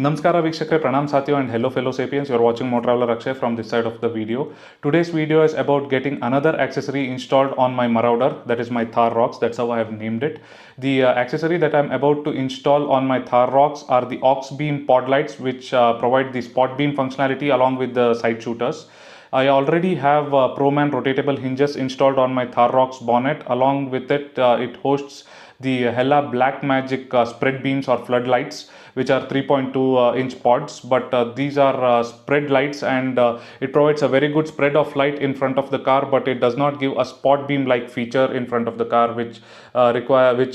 Namaskara Vikshakre, Pranam Satyo and hello fellow sapiens. You are watching Motor Traveler Akshay from this side of the video. Today's video is about getting another accessory installed on my Marauder, that is my Thar Rocks. That's how I have named it. The accessory that I'm about to install on my Thar Rocks are the auxbeam pod lights, which provide the spot beam functionality along with the side shooters. I already have Proman rotatable hinges installed on my Thar Rocks bonnet. Along with it, it hosts the Hella Black Magic spread beams or floodlights, which are 3.2 inch pods, but these are spread lights, and it provides a very good spread of light in front of the car, but it does not give a spot beam like feature in front of the car, which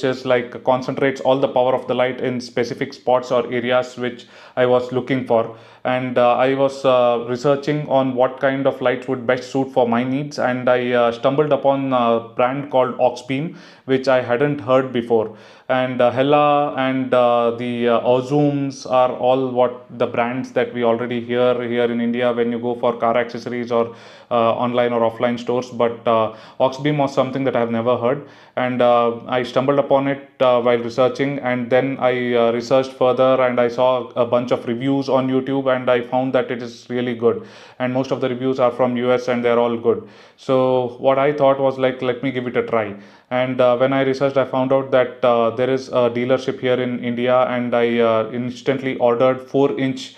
is like concentrates all the power of the light in specific spots or areas which I was looking for. And I was researching on what kind of lights would best suit for my needs, and I stumbled upon a brand called auxbeam, which I hadn't heard before. And Hella and the Ozooms are all what the brands that we already hear here in India when you go for car accessories or online or offline stores. But auxbeam was something that I have never heard, and I stumbled upon it while researching, and then I researched further, and I saw a bunch of reviews on YouTube, and I found that it is really good. And most of the reviews are from US, and they're all good. So what I thought was like, let me give it a try. And when I researched, I found out that there is a dealership here in India, and I instantly ordered 4-inch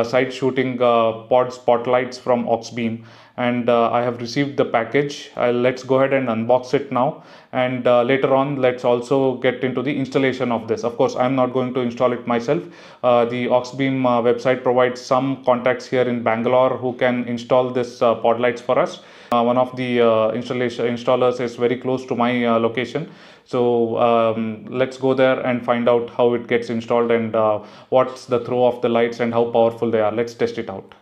side shooting pod spotlights from auxbeam, and I have received the package. Let's go ahead and unbox it now, and later on let's also get into the installation of this. Of course, I'm not going to install it myself. The auxbeam website provides some contacts here in Bangalore who can install this pod lights for us. One of the installers is very close to my location, so let's go there and find out how it gets installed, and what's the throw of the lights and how powerful they are. Let's test it out.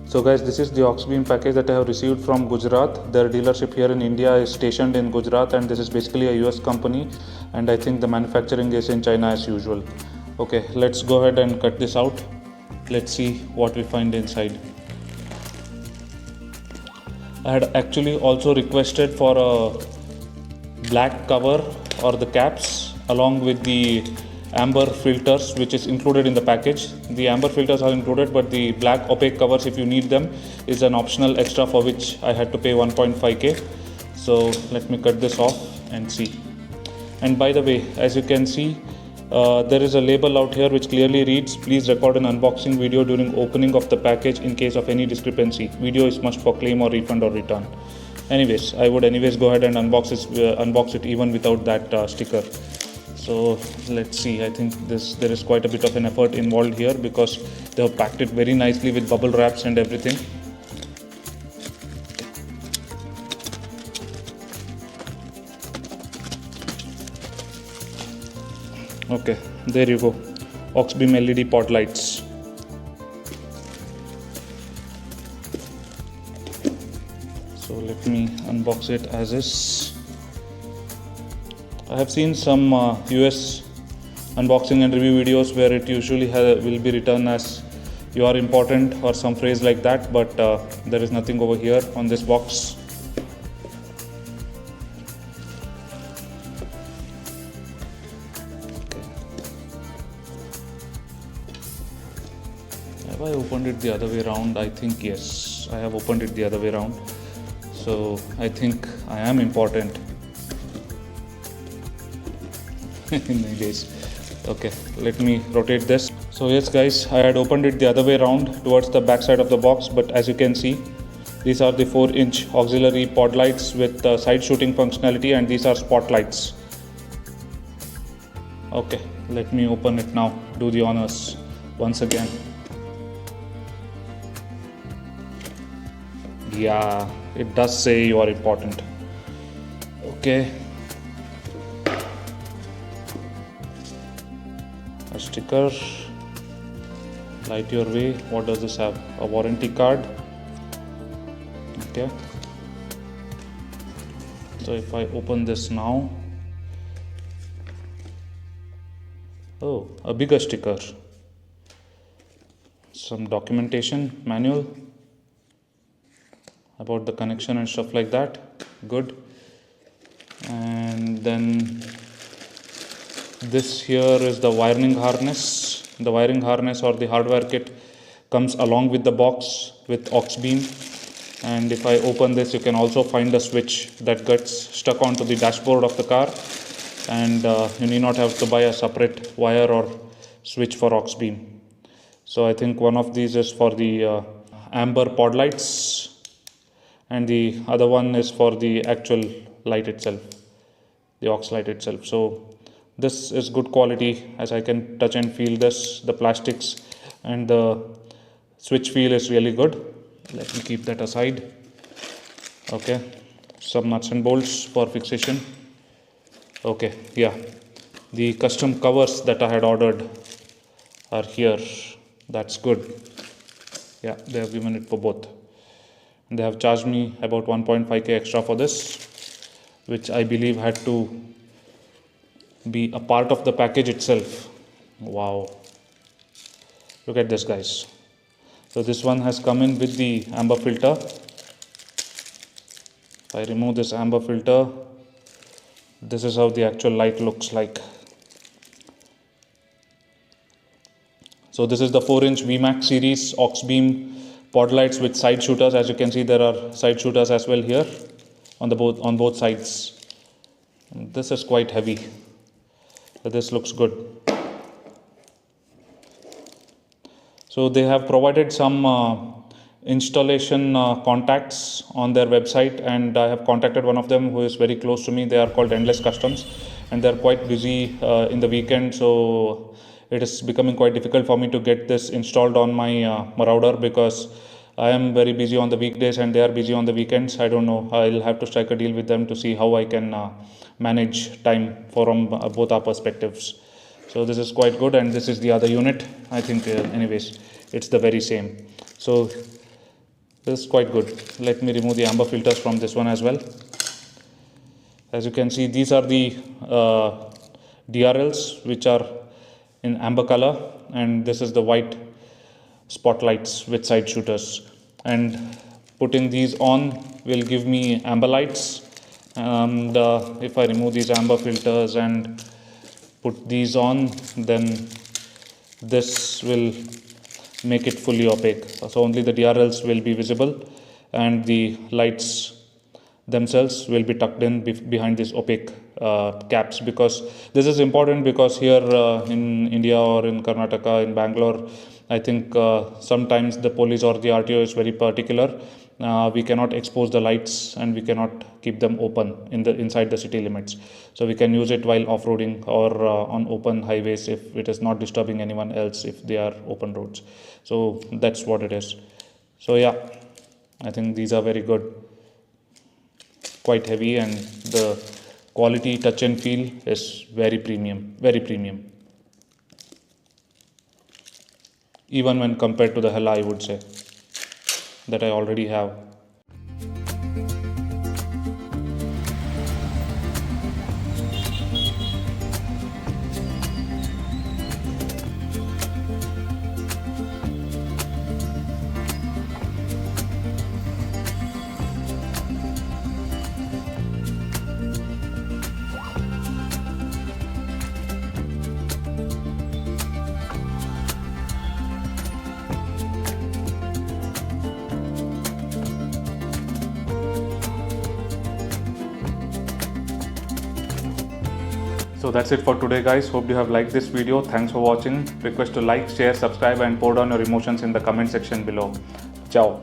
So guys, this is the auxbeam package that I have received from Gujarat. Their dealership here in India is stationed in Gujarat, and this is basically a US company, and I think the manufacturing is in China as usual. Okay, let's go ahead and cut this out. Let's see what we find inside. I had actually also requested for a black cover or the caps along with the amber filters, which is included in the package. The amber filters are included, but the black opaque covers, if you need them, is an optional extra for which I had to pay 1.5k. So let me cut this off and see. And by the way, as you can see, there is a label out here which clearly reads, please record an unboxing video during opening of the package in case of any discrepancy. Video is must for claim or refund or return. Anyways, I would go ahead and unbox it even without that sticker. So let's see. I think there is quite a bit of an effort involved here, because they have packed it very nicely with bubble wraps and everything. Okay, there you go, auxbeam LED pod lights. So let me unbox it as is. I have seen some US unboxing and review videos where it usually will be written as "you are important" or some phrase like that, but there is nothing over here on this box. Have I opened it the other way around? I think yes, I have opened it the other way around. So I think I am important. Anyways, okay, let me rotate this. So yes guys, I had opened it the other way around towards the back side of the box, but as you can see, these are the 4-inch auxiliary pod lights with side shooting functionality, and these are spotlights. Okay, let me open it now, do the honors once again. Yeah, it does say you are important. Okay, a sticker, light your way. What does this have? A warranty card. Okay, so if I open this now, oh, a bigger sticker, some documentation manual about the connection and stuff like that. Good. And then This here is the wiring harness. The wiring harness or the hardware kit comes along with the box with auxbeam. And if I open this, you can also find a switch that gets stuck onto the dashboard of the car, and you need not have to buy a separate wire or switch for auxbeam. So I think one of these is for the amber pod lights, and the other one is for the actual light itself, the aux light itself. So this is good quality, as I can touch and feel this, the plastics, and the switch feel is really good. Let me keep that aside. Okay, some nuts and bolts for fixation. Okay, yeah, the custom covers that I had ordered are here. That's good. Yeah, they have given it for both. And they have charged me about 1.5k extra for this, which I believe had to be a part of the package itself. Wow, look at this, guys. So this one has come in with the amber filter. If I remove this amber filter, this is how the actual light looks like. So this is the 4-inch VMAX series aux beam pod lights with side shooters. As you can see, there are side shooters as well here on both sides. And this is quite heavy. So this looks good. So they have provided some installation contacts on their website, and I have contacted one of them who is very close to me. They are called Endless Customs, and they are quite busy in the weekend, so it is becoming quite difficult for me to get this installed on my Marauder, because I am very busy on the weekdays and they are busy on the weekends. I don't know, I'll have to strike a deal with them to see how I can manage time from both our perspectives. So this is quite good, and this is the other unit. I think anyways it's the very same. So this is quite good. Let me remove the amber filters from this one as well. As you can see, these are the DRLs which are in amber color, and this is the white spotlights with side shooters, and putting these on will give me amber lights. And if I remove these amber filters and put these on, then this will make it fully opaque. So only the DRLs will be visible, and the lights themselves will be tucked in behind these opaque caps, because this is important, because here in India or in Karnataka, in Bangalore, I think sometimes the police or the RTO is very particular. We cannot expose the lights and we cannot keep them open inside the city limits. So we can use it while off-roading or on open highways if it is not disturbing anyone else, if they are open roads. So that's what it is. So yeah, I think these are very good, quite heavy, and the quality, touch and feel is very premium, even when compared to the Hella, I would say, that I already have. So that's it for today, guys. Hope you have liked this video. Thanks for watching. Request to like, share, subscribe, and pour down your emotions in the comment section below. Ciao.